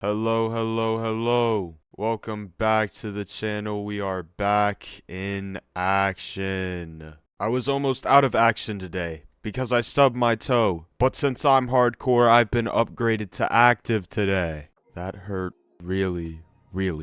Hello. Welcome back to the channel. We are back in action. I was almost out of action today because I stubbed my toe, but since I'm hardcore, I've been upgraded to active today. That hurt really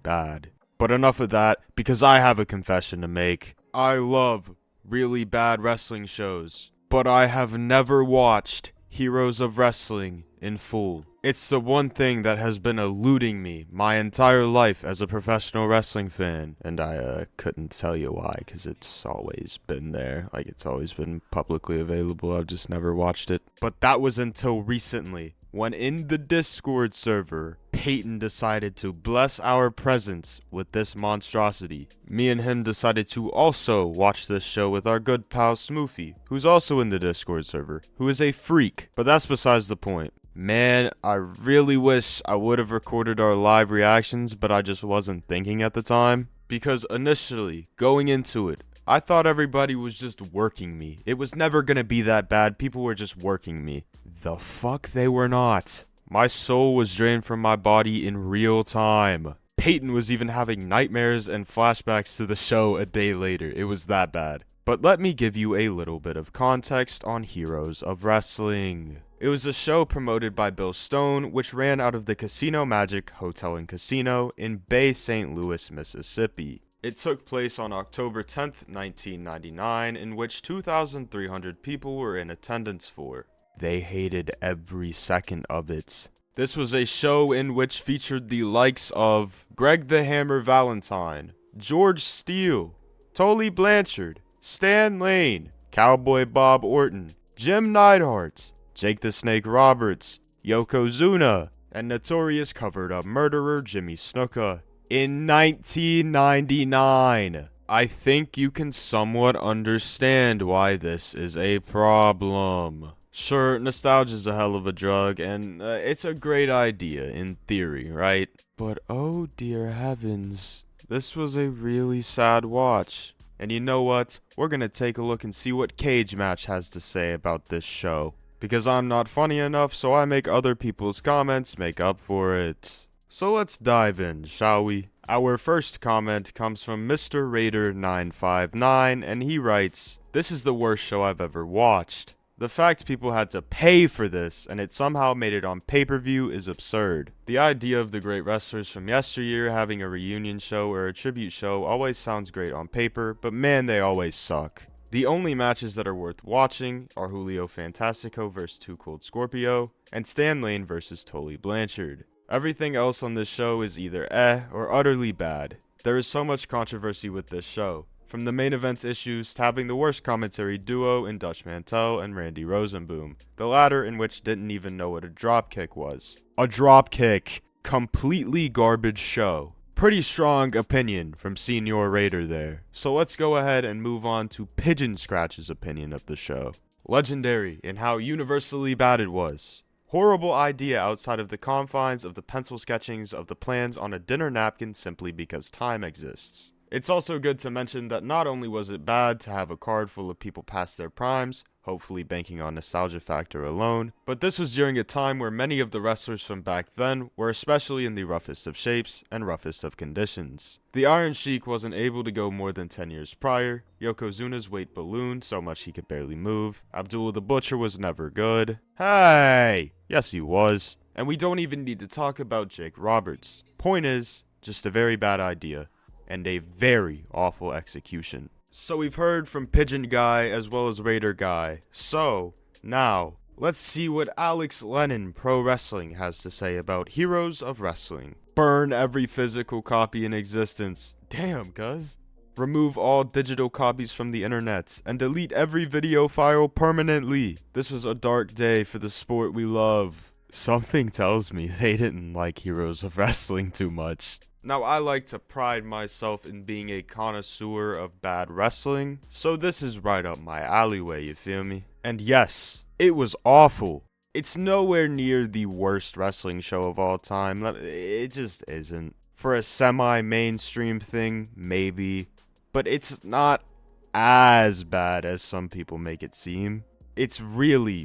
bad. But enough of that, because I have a confession to make. I love really bad wrestling shows, but I have never watched Heroes of Wrestling in full. It's the one thing that has been eluding me my entire life as a professional wrestling fan, and I couldn't tell you why, because it's always been there. Like, it's always been publicly available. I've just never watched it. But that was until recently, when in the Discord server, Peyton decided to bless our presence with this monstrosity. Me and him decided to also watch this show with our good pal Smoofy, who's also in the Discord server, who is a freak, but that's besides the point. Man, I really wish I would have recorded our live reactions, but I just wasn't thinking at the time. Because initially, going into it, I thought everybody was just working me. It was never gonna be that bad, people were just working me. The fuck they were not. My soul was drained from my body in real time. Peyton was even having nightmares and flashbacks to the show a day later. It was that bad. But let me give you a little bit of context on Heroes of Wrestling. It was a show promoted by Bill Stone, which ran out of the Casino Magic Hotel and Casino in Bay St. Louis, Mississippi. It took place on October 10th, 1999, in which 2,300 people were in attendance for. They hated every second of it. This was a show in which featured the likes of Greg the Hammer Valentine, George Steele, Tully Blanchard, Stan Lane, Cowboy Bob Orton, Jim Neidhart, Jake the Snake Roberts, Yokozuna, and notorious covered-up murderer Jimmy Snuka. In 1999, I think you can somewhat understand why this is a problem. Sure, nostalgia's a hell of a drug, and it's a great idea in theory, right? But oh dear heavens, this was a really sad watch. And you know what? We're gonna take a look and see what Cage Match has to say about this show. Because I'm not funny enough, so I make other people's comments make up for it. So let's dive in, shall we? Our first comment comes from Mr. Raider959, and he writes, "This is the worst show I've ever watched. The fact people had to pay for this, and it somehow made it on pay-per-view is absurd. The idea of the great wrestlers from yesteryear having a reunion show or a tribute show always sounds great on paper, but man, they always suck. The only matches that are worth watching are Julio Fantastico vs. Too Cold Scorpio, and Stan Lane vs. Tully Blanchard. Everything else on this show is either or utterly bad. There is so much controversy with this show, from the main event's issues to having the worst commentary duo in Dutch Mantel and Randy Rosenboom, the latter in which didn't even know what a dropkick was. A dropkick! Completely garbage show. Pretty strong opinion from Senior Raider there. So let's go ahead and move on to Pigeon Scratch's opinion of the show. Legendary in how universally bad it was. Horrible idea outside of the confines of the pencil sketchings of the plans on a dinner napkin simply because time exists. It's also good to mention that not only was it bad to have a card full of people past their primes, hopefully banking on nostalgia factor alone, but this was during a time where many of the wrestlers from back then were especially in the roughest of shapes and roughest of conditions. The Iron Sheik wasn't able to go more than 10 years prior, Yokozuna's weight ballooned so much he could barely move, Abdullah the Butcher was never good. Hey! Yes he was. And we don't even need to talk about Jake Roberts. Point is, just a very bad idea. And a very awful execution. So we've heard from Pigeon Guy as well as Raider Guy. So, now, let's see what Alex Lennon Pro Wrestling has to say about Heroes of Wrestling. Burn every physical copy in existence. Damn, cuz. Remove all digital copies from the internet, and delete every video file permanently. This was a dark day for the sport we love. Something tells me they didn't like Heroes of Wrestling too much. Now, I like to pride myself in being a connoisseur of bad wrestling, so this is right up my alleyway, you feel me? And yes, it was awful. It's nowhere near the worst wrestling show of all time. It just isn't. For a semi-mainstream thing, maybe. But it's not as bad as some people make it seem. It's really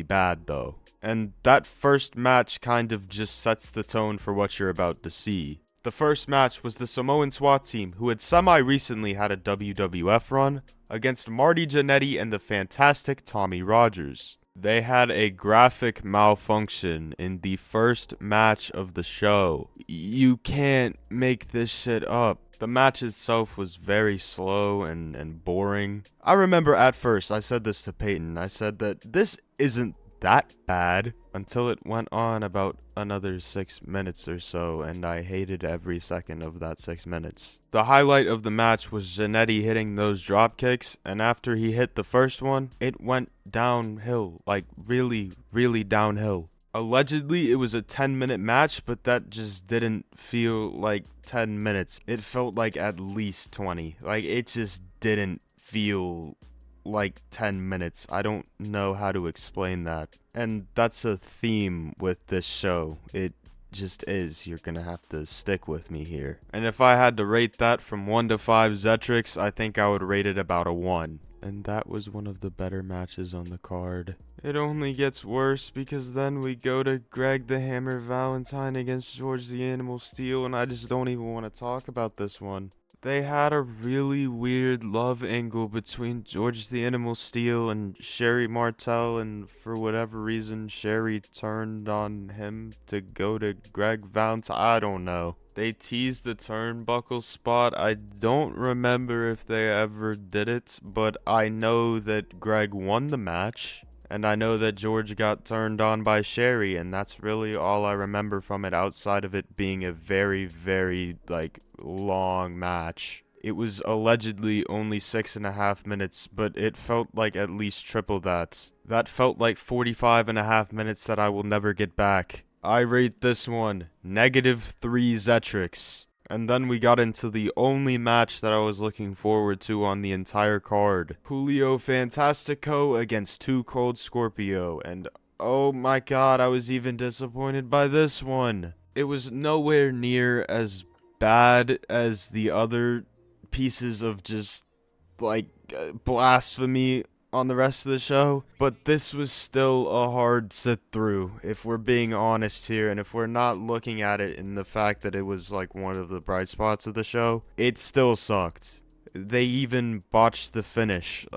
bad though. And that first match kind of just sets the tone for what you're about to see. The first match was the Samoan SWAT team, who had semi-recently had a WWF run, against Marty Jannetty and the fantastic Tommy Rogers. They had a graphic malfunction in the first match of the show. You can't make this shit up. The match itself was very slow and boring. I remember at first I said this to Peyton. I said that this isn't that bad until it went on about another 6 minutes or so, and I hated every second of that 6 minutes. The highlight of the match was Jannetty hitting those drop kicks, and after he hit the first one, it went downhill, like really, really downhill. Allegedly, it was a 10-minute match, but that just didn't feel like 10 minutes. It felt like at least 20. Like, it just didn't feel like 10 minutes. I don't know how to explain that. And that's a theme with this show. It just is. You're gonna have to stick with me here. And if I had to rate that from 1 to 5 Zetrix, I think I would rate it about a 1. And that was one of the better matches on the card. It only gets worse because then we go to Greg the Hammer Valentine against George the Animal Steel, and I just don't even want to talk about this one. They had a really weird love angle between George the Animal Steel and Sherry Martel, and for whatever reason, Sherry turned on him to go to Greg Valentine. I don't know. They teased the turnbuckle spot. I don't remember if they ever did it, but I know that Greg won the match. And I know that George got turned on by Sherry, and that's really all I remember from it outside of it being a very, very, long match. It was allegedly only 6.5 minutes, but it felt like at least triple that. That felt like 45.5 minutes that I will never get back. I rate this one -3 Zetrix. And then we got into the only match that I was looking forward to on the entire card. Julio Fantastico against Too Cold Scorpio. And oh my god, I was even disappointed by this one. It was nowhere near as bad as the other pieces of just, blasphemy on the rest of the show, but this was still a hard sit through, if we're being honest here, and if we're not looking at it in the fact that it was one of the bright spots of the show, it still sucked. They even botched the finish.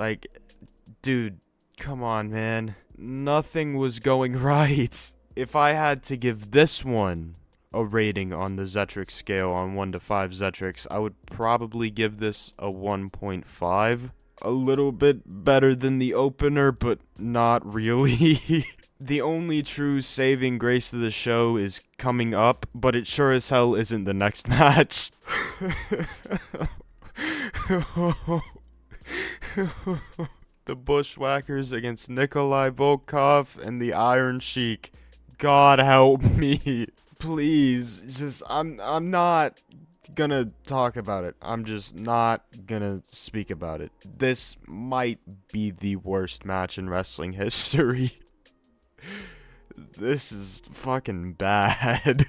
Dude, come on, man. Nothing was going right. If I had to give this one a rating on the Zetrix scale on 1 to 5 Zetrix, I would probably give this a 1.5. A little bit better than the opener, but not really. The only true saving grace of the show is coming up, but it sure as hell isn't the next match. The Bushwhackers against Nikolai Volkov and the Iron Sheik. God help me. Please, I'm not gonna talk about it. I'm just not gonna speak about it. This might be the worst match in wrestling history. This is fucking bad.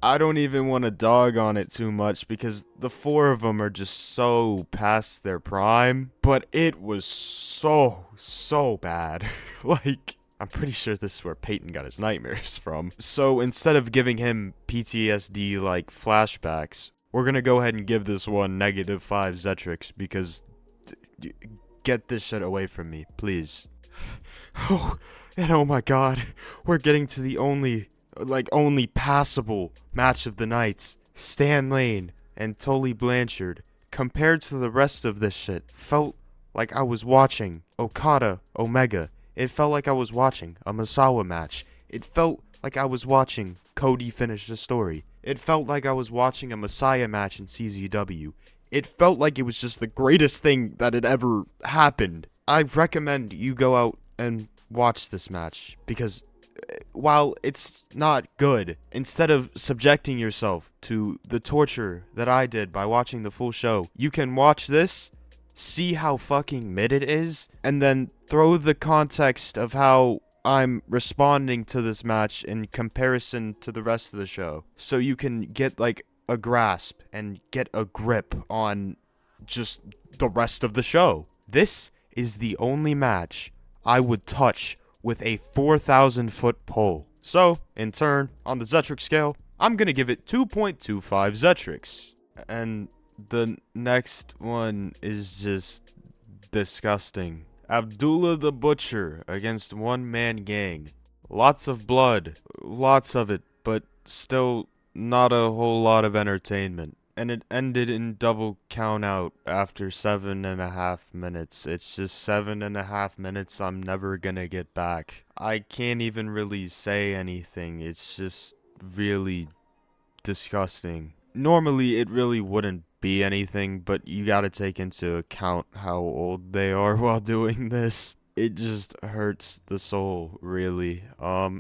I don't even want to dog on it too much because the 4 of them are just so past their prime, but it was so bad. I'm pretty sure this is where Peyton got his nightmares from. So instead of giving him PTSD flashbacks, we're gonna go ahead and give this one -5 Zetrix because get this shit away from me, please. Oh, and oh my god, we're getting to the only passable match of the night. Stan Lane and Tully Blanchard, compared to the rest of this shit, felt like I was watching Okada Omega. It felt like I was watching a Misawa match. It felt like I was watching Cody finish the story. It felt like I was watching a Messiah match in CZW. It felt like it was just the greatest thing that had ever happened. I recommend you go out and watch this match, because while it's not good, instead of subjecting yourself to the torture that I did by watching the full show, you can watch this, see how fucking mid it is, and then throw the context of how I'm responding to this match in comparison to the rest of the show, so you can get a grasp and get a grip on just the rest of the show. This is the only match I would touch with a 4,000-foot pole. So, in turn, on the Zetric scale, I'm gonna give it 2.25 Zetrics. And the next one is just disgusting. Abdullah the Butcher against one-man gang. Lots of blood, lots of it, but still not a whole lot of entertainment. And it ended in double count out after 7.5 minutes. It's just 7.5 minutes I'm never gonna get back. I can't even really say anything. It's just really disgusting. Normally it really wouldn't be anything, but you gotta take into account how old they are while doing this. It just hurts the soul, really.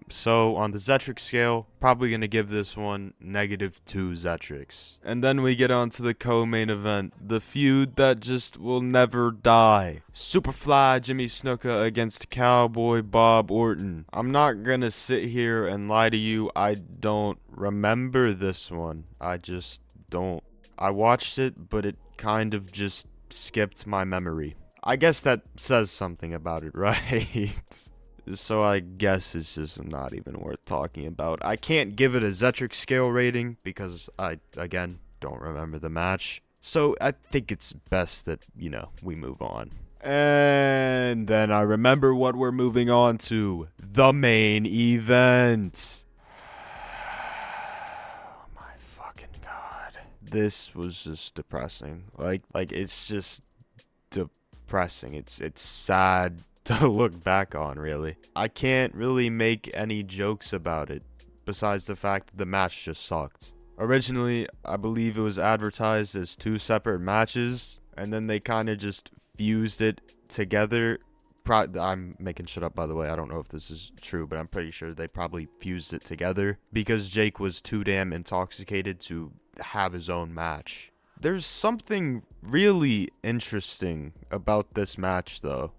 So on the Zetric scale, probably gonna give this one -2 Zetrics. And then we get on to the co-main event, the feud that just will never die. Superfly Jimmy Snuka against Cowboy Bob Orton. I'm not gonna sit here and lie to you, I don't remember this one. I just don't. I watched it, but it kind of just skipped my memory. I guess that says something about it, right? So I guess it's just not even worth talking about. I can't give it a Zetric scale rating because I, again, don't remember the match. So I think it's best that, we move on. And then I remember what we're moving on to. The main event. Oh my fucking god. This was just depressing. Like it's just depressing. It's sad to look back on, really. I can't really make any jokes about it, besides the fact that the match just sucked. Originally, I believe it was advertised as 2 separate matches, and then they kind of just fused it together. I'm making shit up, by the way. I don't know if this is true, but I'm pretty sure they probably fused it together because Jake was too damn intoxicated to have his own match. There's something really interesting about this match, though.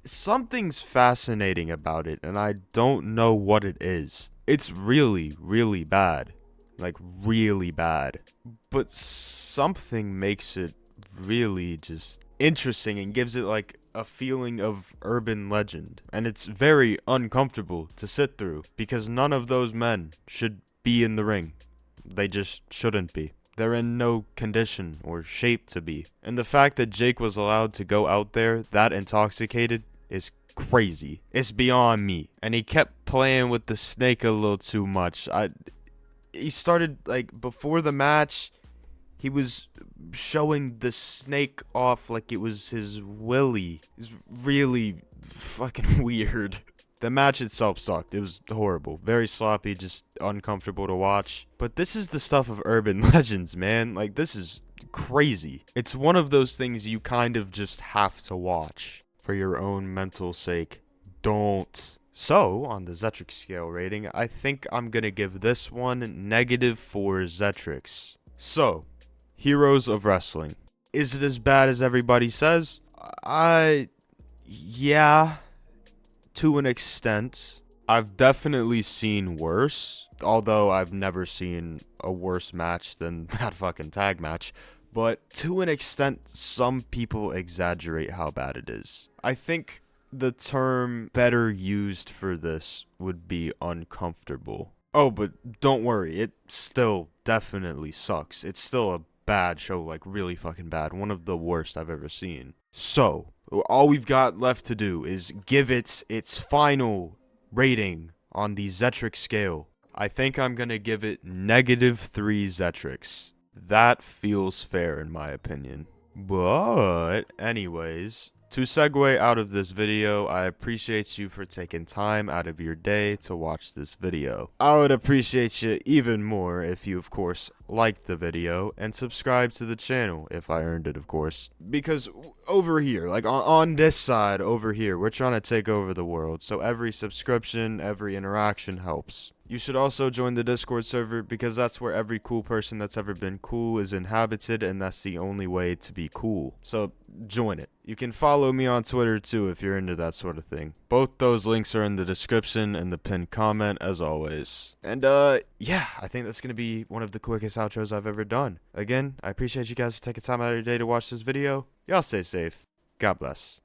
Something's fascinating about it, and I don't know what it is. It's really, really bad. Like, really bad. But something makes it really just interesting and gives it, like, a feeling of urban legend. And it's very uncomfortable to sit through, because none of those men should be in the ring. They just shouldn't be. They're in no condition or shape to be. And the fact that Jake was allowed to go out there that intoxicated is crazy. It's beyond me. And he kept playing with the snake a little too much. He started, like, before the match, he was showing the snake off like it was his willy. It's really fucking weird. The match itself sucked. It was horrible. Very sloppy, just uncomfortable to watch. But this is the stuff of urban legends, man. Like, this is crazy. It's one of those things you kind of just have to watch for your own mental sake. Don't. So, on the Zetric scale rating, I think I'm gonna give this one -4 Zetrics. So, Heroes of Wrestling. Is it as bad as everybody says? Yeah. To an extent. I've definitely seen worse, although I've never seen a worse match than that fucking tag match. But to an extent, some people exaggerate how bad it is. I think the term better used for this would be uncomfortable. Oh, but don't worry, it still definitely sucks. It's still a bad show, like really fucking bad. One of the worst I've ever seen. So, all we've got left to do is give it its final rating on the Zetric scale. I think I'm gonna give it -3 Zetrics. That feels fair in my opinion. But, anyways, to segue out of this video, I appreciate you for taking time out of your day to watch this video. I would appreciate you even more if you, of course, liked the video and subscribed to the channel, if I earned it, of course. Because over here, like on this side over here, we're trying to take over the world, so every subscription, every interaction helps. You should also join the Discord server because that's where every cool person that's ever been cool is inhabited, and that's the only way to be cool. So join it. You can follow me on Twitter too if you're into that sort of thing. Both those links are in the description and the pinned comment as always. And yeah, I think that's gonna be one of the quickest outros I've ever done. Again, I appreciate you guys for taking time out of your day to watch this video. Y'all stay safe. God bless.